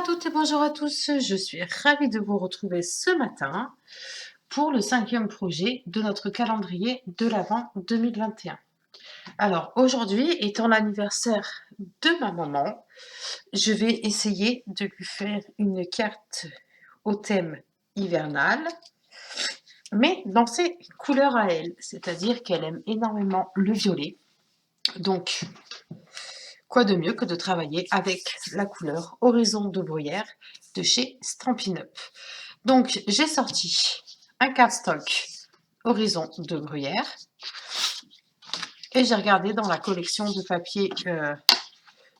toutes et bonjour à tous, je suis ravie de vous retrouver ce matin pour le 5e projet de notre calendrier de l'Avent 2021. Alors aujourd'hui, étant l'anniversaire de ma maman, je vais essayer de lui faire une carte au thème hivernal, mais dans ses couleurs à elle, c'est-à-dire qu'elle aime énormément le violet. Donc, quoi de mieux que de travailler avec la couleur Horizon de Bruyère de chez Stampin' Up. Donc, j'ai sorti un cardstock Horizon de Bruyère et j'ai regardé dans la collection de papier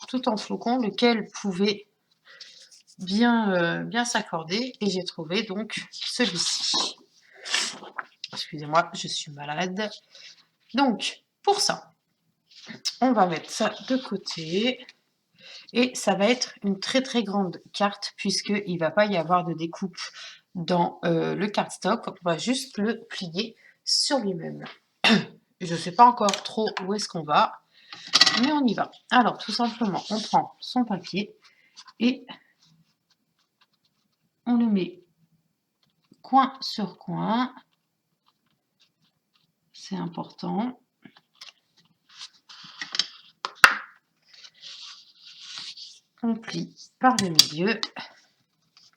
tout en flocons lequel pouvait bien s'accorder et j'ai trouvé donc celui-ci. Excusez-moi, je suis malade. Donc, pour ça, on va mettre ça de côté. Et ça va être une très très grande carte puisqu'il ne va pas y avoir de découpe dans le cardstock. On va juste le plier sur lui-même. Je ne sais pas encore trop où est-ce qu'on va, mais on y va. Alors tout simplement, on prend son papier et on le met coin sur coin. C'est important. On plie par le milieu.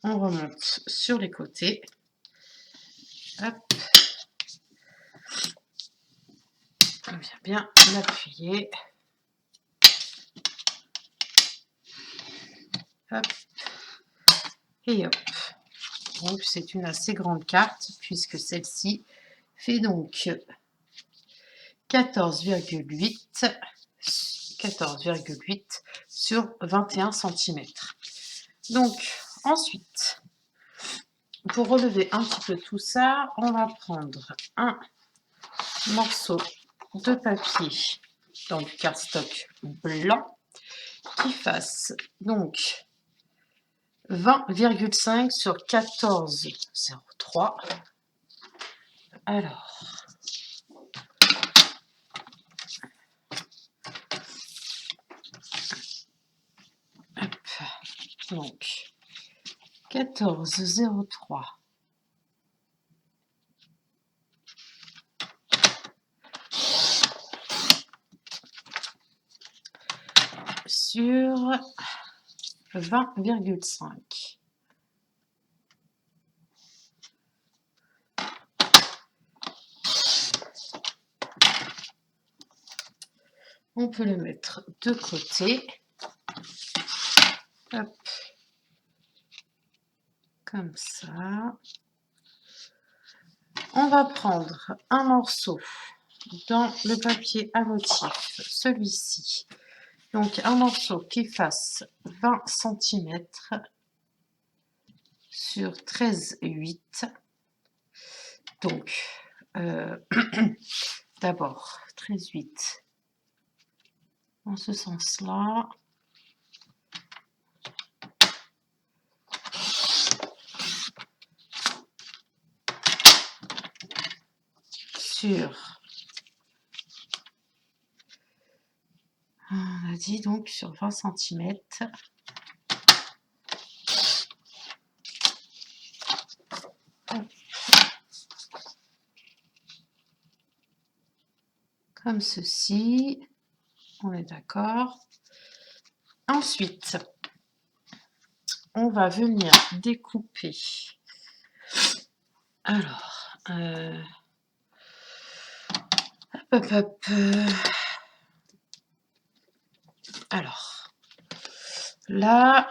On remonte sur les côtés. Hop. On vient bien l'appuyer. Hop. Et hop. Donc c'est une assez grande carte puisque celle-ci fait donc 14,8 sur 21 cm. Donc ensuite, pour relever un petit peu tout ça, on va prendre un morceau de papier dans du cardstock blanc qui fasse donc 20,5 sur 14,03. Alors, hop, donc 14,03 sur 20,5. On peut le mettre de côté. Hop. Comme ça. On va prendre un morceau dans le papier à motif, celui-ci. Donc un morceau qui fasse 20 cm sur 13,8. Donc, d'abord 13,8 dans ce sens-là. On a dit donc sur 20 cm. Comme ceci. On est d'accord. Ensuite, on va venir découper. Alors, alors, là,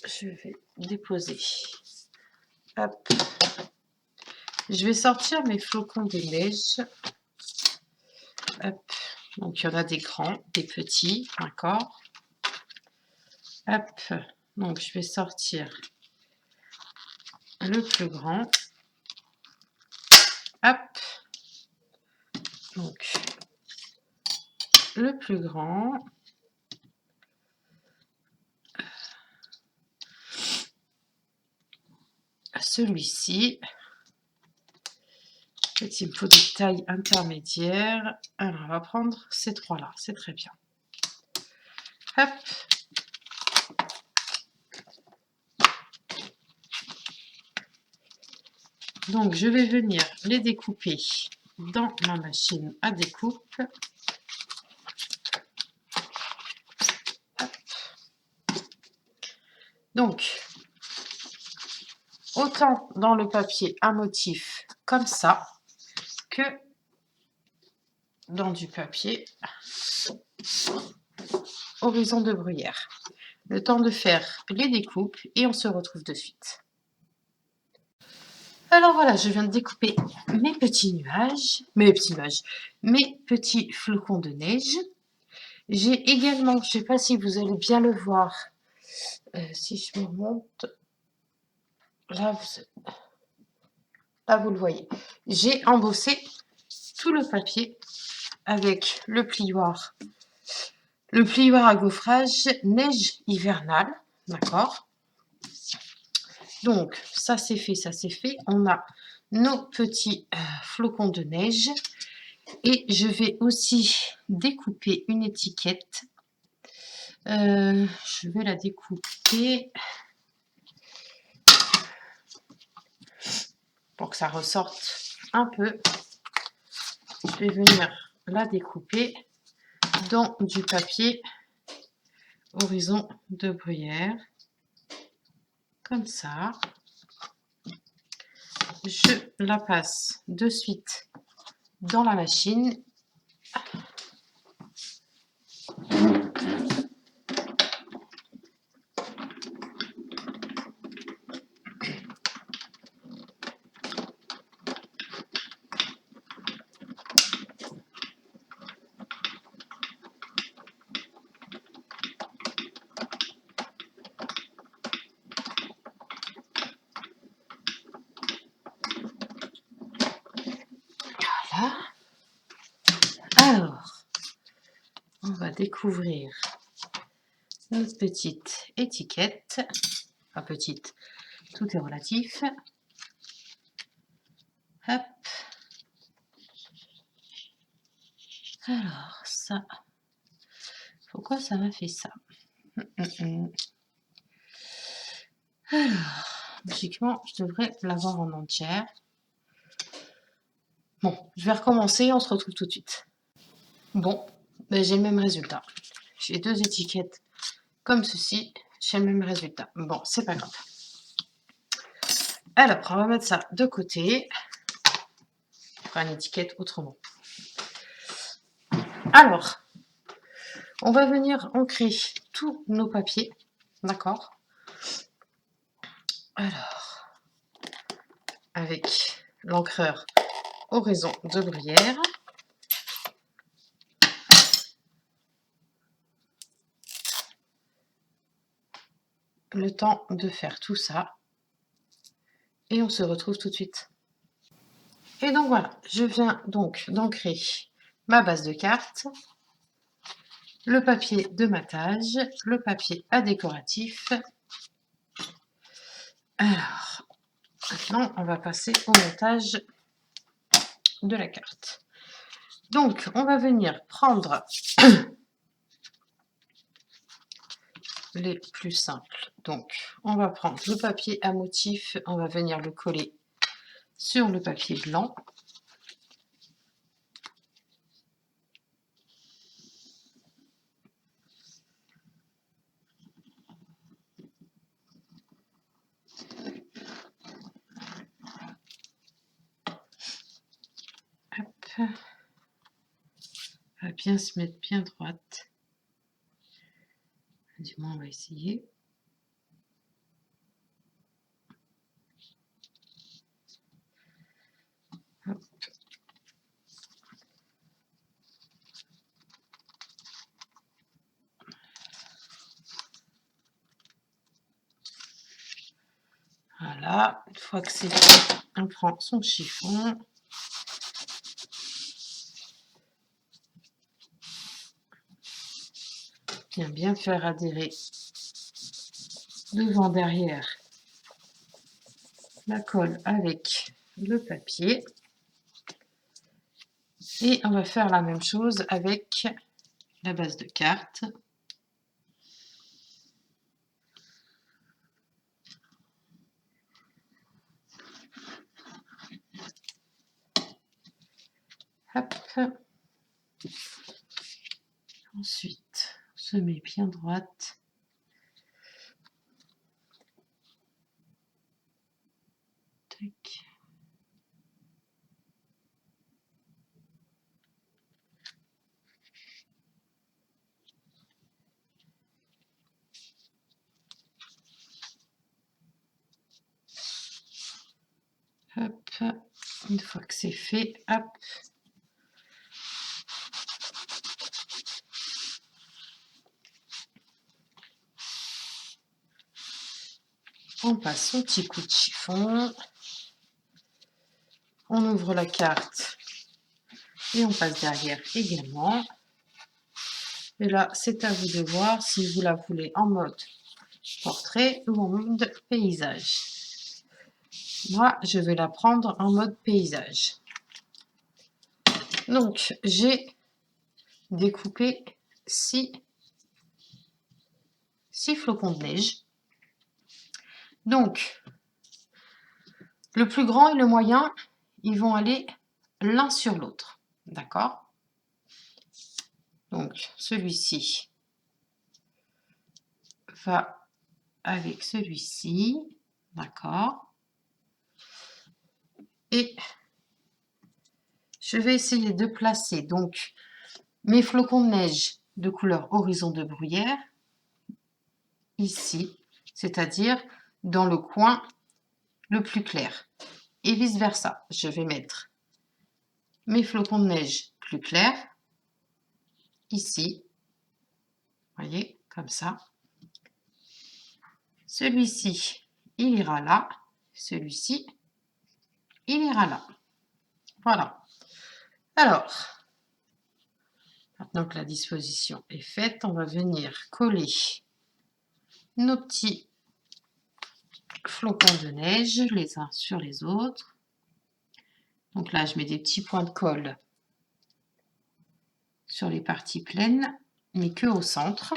je vais déposer. Hop. Je vais sortir mes flocons de neige. Hop. Donc, il y en a des grands, des petits, d'accord. Hop. Donc, je vais sortir le plus grand. Hop. Donc, le plus grand. Celui-ci. En fait, il me faut des tailles intermédiaires. Alors, on va prendre ces trois-là. C'est très bien. Hop. Donc, je vais venir les découper dans ma machine à découpe. Donc, autant dans le papier à motif comme ça, que dans du papier horizon de bruyère. Le temps de faire les découpes et on se retrouve de suite. Alors voilà, je viens de découper mes petits flocons de neige. J'ai également, je ne sais pas si vous allez bien le voir, si je me monte, là vous le voyez. J'ai embossé tout le papier avec le plioir à gaufrage neige hivernale, d'accord? Donc, ça c'est fait, ça c'est fait. On a nos petits flocons de neige. Et je vais aussi découper une étiquette. Je vais la découper pour que ça ressorte un peu. Je vais venir la découper dans du papier horizon de bruyère. Comme ça. Je la passe de suite dans la machine. Voilà. Alors, on va découvrir notre petite étiquette. Enfin, petite, tout est relatif. Hop. Alors, ça. Pourquoi ça m'a fait ça? Alors, logiquement, je devrais l'avoir en entière. Bon, je vais recommencer, on se retrouve tout de suite. Bon, ben, j'ai le même résultat. J'ai deux étiquettes comme ceci, j'ai le même résultat. Bon, c'est pas grave. Alors, on va mettre ça de côté. Enfin, une étiquette autrement. Alors, on va venir ancrer tous nos papiers. D'accord? Alors, avec l'encreur horizon de bruyère. Le temps de faire tout ça. Et on se retrouve tout de suite. Et donc voilà, je viens donc d'ancrer ma base de carte, le papier de matage, le papier à décoratif. Alors, maintenant, on va passer au montage de la carte. Donc, on va venir prendre les plus simples. Donc, on va prendre le papier à motif, on va venir le coller sur le papier blanc. Hop. Elle va bien se mettre bien droite. Du moins, on va essayer. Hop. Voilà, une fois que c'est fait, on prend son chiffon. Bien faire adhérer devant, derrière la colle avec le papier. Et on va faire la même chose avec la base de carte. Hop. Ensuite, on se met bien droite. Tac. Hop. Une fois que c'est fait, hop. On passe au petit coup de chiffon. On ouvre la carte et on passe derrière également. Et là, c'est à vous de voir si vous la voulez en mode portrait ou en mode paysage. Moi, je vais la prendre en mode paysage. Donc, j'ai découpé 6 flocons de neige. Donc, le plus grand et le moyen, ils vont aller l'un sur l'autre. D'accord? Donc, celui-ci va avec celui-ci. D'accord? Et je vais essayer de placer donc mes flocons de neige de couleur horizon de bruyère ici, c'est-à-dire dans le coin le plus clair. Et vice-versa, je vais mettre mes flocons de neige plus clairs ici, voyez, comme ça. Celui-ci, il ira là. Celui-ci, il ira là. Voilà. Alors, maintenant que la disposition est faite, on va venir coller nos petits flocons de neige les uns sur les autres. Donc là, je mets des petits points de colle sur les parties pleines, mais que au centre.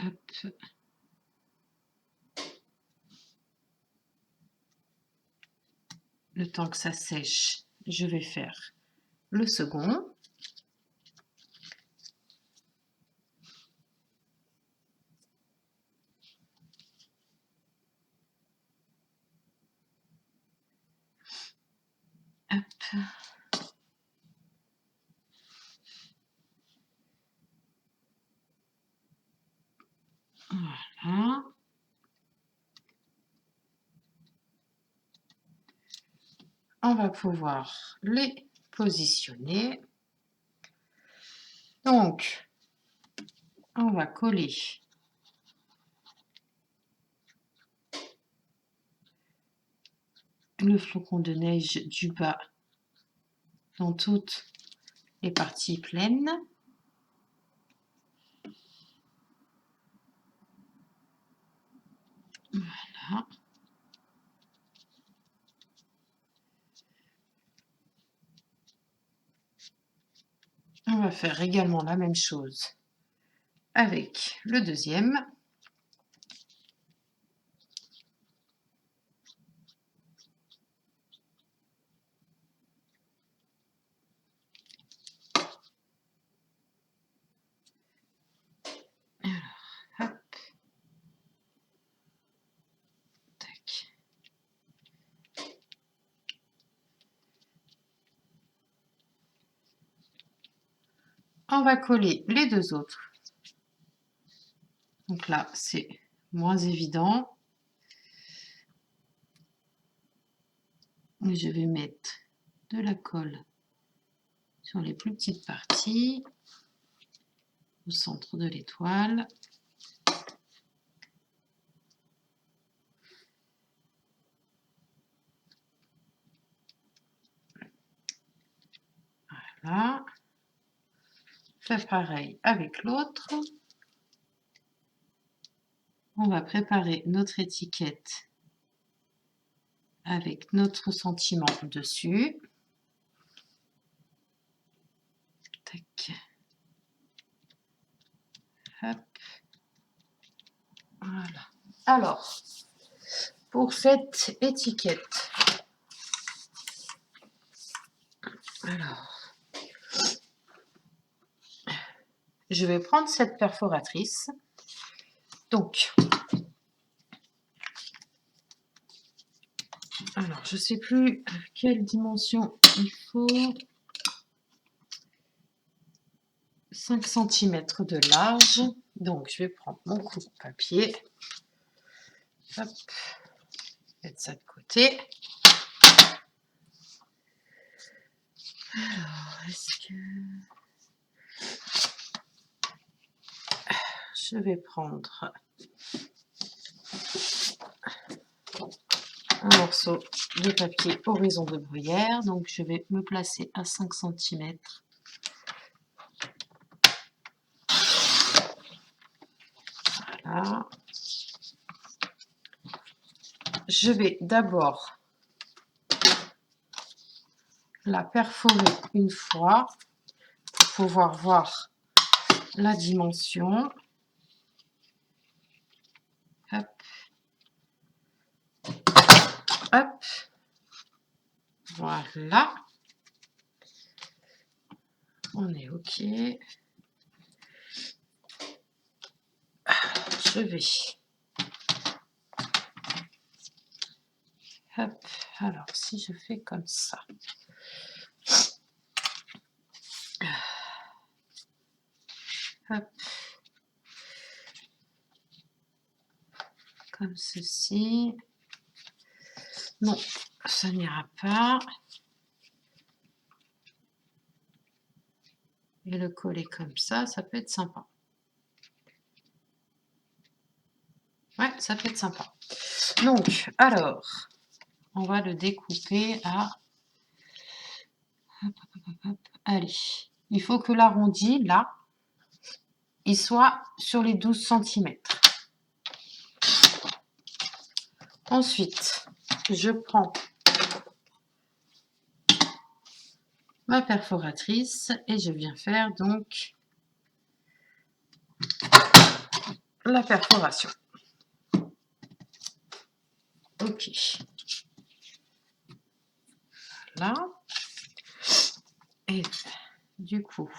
Hop. Le temps que ça sèche, je vais faire le second. Hop. Voilà. On va pouvoir les positionner. Donc, on va coller le flocon de neige du bas dans toutes les parties pleines. Voilà. On va faire également la même chose avec le deuxième. Alors, hop. Tac. On va coller les deux autres. Donc là, c'est moins évident. Je vais mettre de la colle sur les plus petites parties, au centre de l'étoile. Voilà. Faire pareil avec l'autre. On va préparer notre étiquette avec notre sentiment dessus. Tac. Hop. Voilà. Alors, pour cette étiquette. Alors, je vais prendre cette perforatrice. Donc, alors, je ne sais plus quelle dimension il faut. 5 cm de large. Donc, je vais prendre mon coupe-papier. Hop, mettre ça de côté. Alors, est-ce que... Je vais prendre un morceau de papier horizon de bruyère. Donc, je vais me placer à 5 cm. Voilà. Je vais d'abord la perforer une fois pour pouvoir voir la dimension. Hop. Hop. Voilà. On est OK. Je vais. Hop. Alors, si je fais comme ça. Hop. Comme ceci. Non, ça n'ira pas. Et le coller comme ça peut être sympa. Ouais, ça peut être sympa. Donc, alors, on va le découper à... Hop, hop, hop, hop. Allez, il faut que l'arrondi, là, il soit sur les 12 cm. Ensuite, je prends ma perforatrice et je viens faire donc la perforation. OK. Là. Et du coup,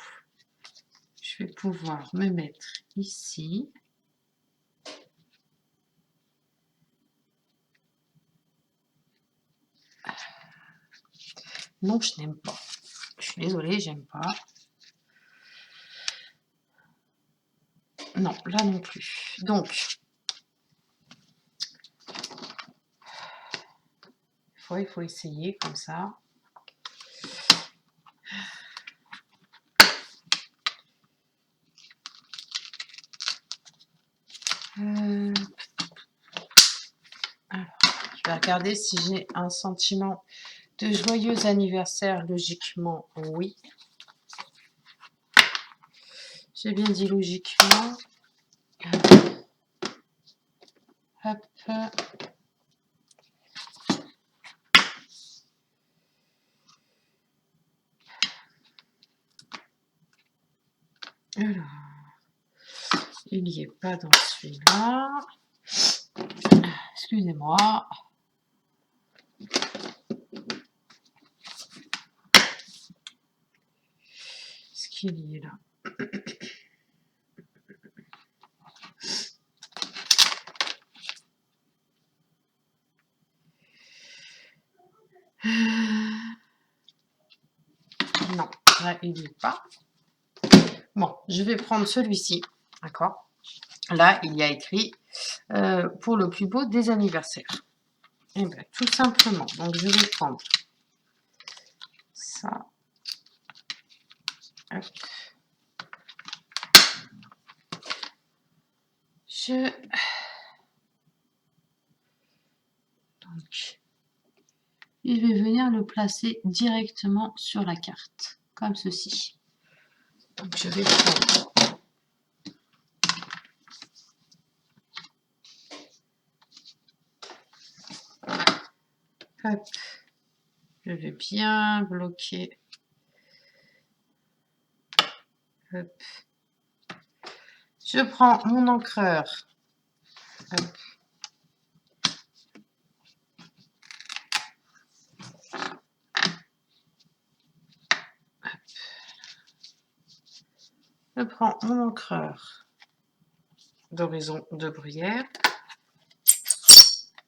je vais pouvoir me mettre ici. Non, je n'aime pas. Je suis désolée, j'aime pas. Non, là non plus. Donc, il faut essayer comme ça. Alors, je vais regarder si j'ai un sentiment de joyeux anniversaire. Logiquement, oui. J'ai bien dit logiquement. Hop. Alors, il n'y est pas dans celui-là. Excusez-moi. Est-ce qu'il y est là? Non, là, il n'y est pas. Bon, je vais prendre celui-ci, d'accord? Là, il y a écrit pour le plus beau des anniversaires. Et bien, tout simplement, donc je vais prendre ça. Hop. Donc, je vais venir le placer directement sur la carte, comme ceci. Donc, je vais prendre hop. Je vais bien bloquer. Hop. Je prends mon encreur. Hop. Je prends mon encreur d'horizon de bruyère.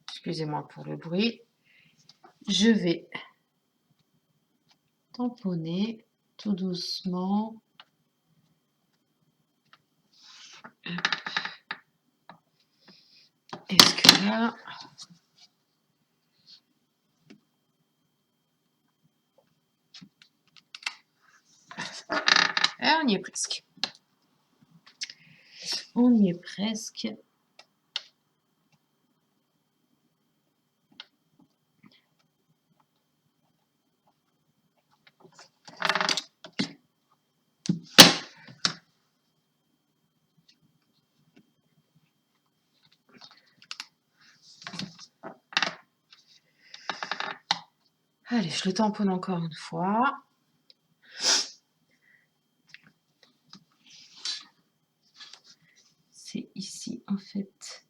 Excusez-moi pour le bruit. Je vais tamponner tout doucement. Est-ce que là... Ah, on y est presque. On y est presque. Allez, je le tamponne encore une fois. C'est ici, en fait.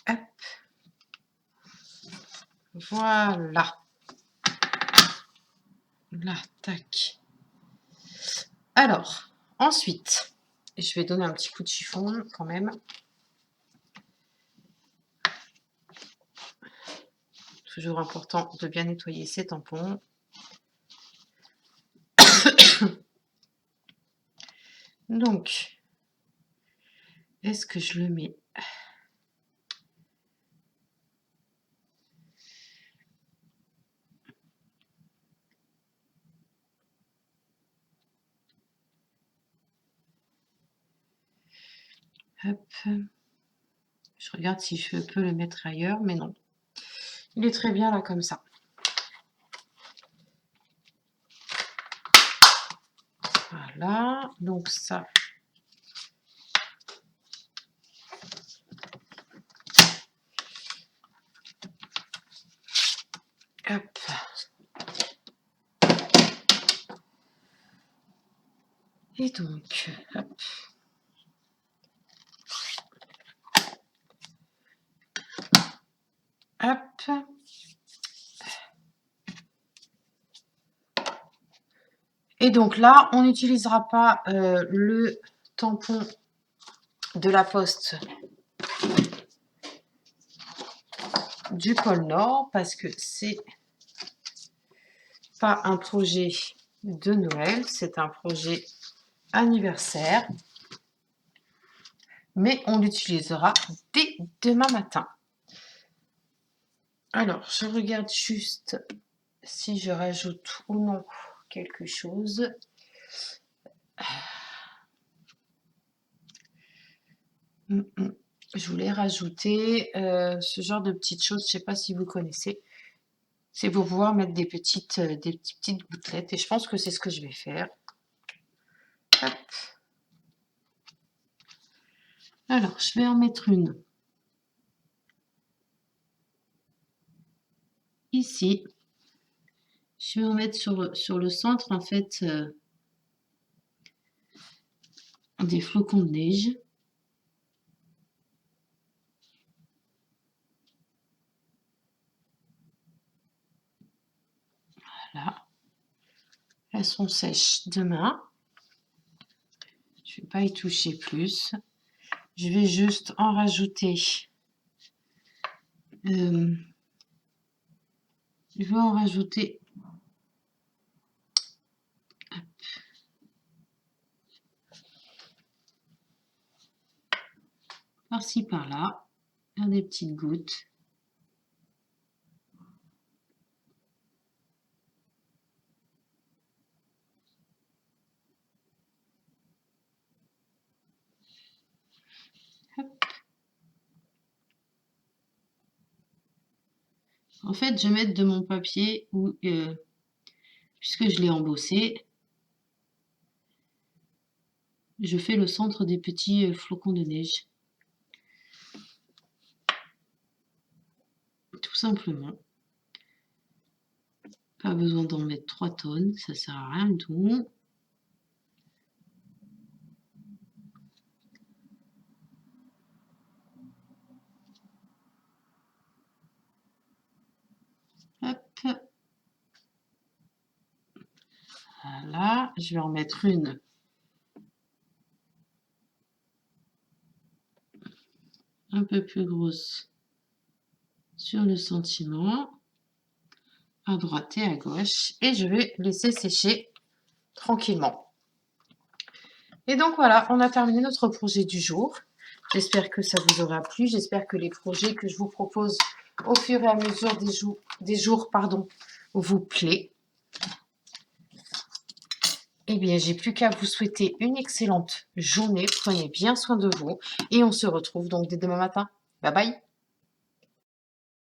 Hop. Voilà. Là, tac. Alors, ensuite, je vais donner un petit coup de chiffon quand même. Toujours important de bien nettoyer ces tampons. Donc, est-ce que je le mets? Hop. Je regarde si je peux le mettre ailleurs, mais non. Il est très bien là comme ça. Voilà, donc ça. Hop. Et donc, hop. Hop. Et donc là, on n'utilisera pas le tampon de la Poste du pôle Nord parce que c'est pas un projet de Noël, c'est un projet anniversaire, mais on l'utilisera dès demain matin. Alors, je regarde juste si je rajoute ou non quelque chose. Je voulais rajouter ce genre de petites choses, je ne sais pas si vous connaissez. C'est pour pouvoir mettre des petites gouttelettes et je pense que c'est ce que je vais faire. Hop. Alors, je vais en mettre une ici. Je vais en mettre sur le centre, en fait, des flocons de neige. Voilà. Elles sont sèches demain. Je ne vais pas y toucher plus. Je vais juste en rajouter. Je vais en rajouter. Par-ci, par-là. Faire des petites gouttes. Hop. En fait, je vais mettre de mon papier où, puisque je l'ai embossé, je fais le centre des petits flocons de neige. Tout simplement. Pas besoin d'en mettre 3 tonnes, ça sert à rien du tout. Voilà, je vais en mettre une un peu plus grosse sur le sentiment, à droite et à gauche, et je vais laisser sécher tranquillement. Et donc voilà, on a terminé notre projet du jour. J'espère que ça vous aura plu, j'espère que les projets que je vous propose au fur et à mesure des jours, vous plaît. Eh bien, j'ai plus qu'à vous souhaiter une excellente journée. Prenez bien soin de vous et on se retrouve donc dès demain matin. Bye bye!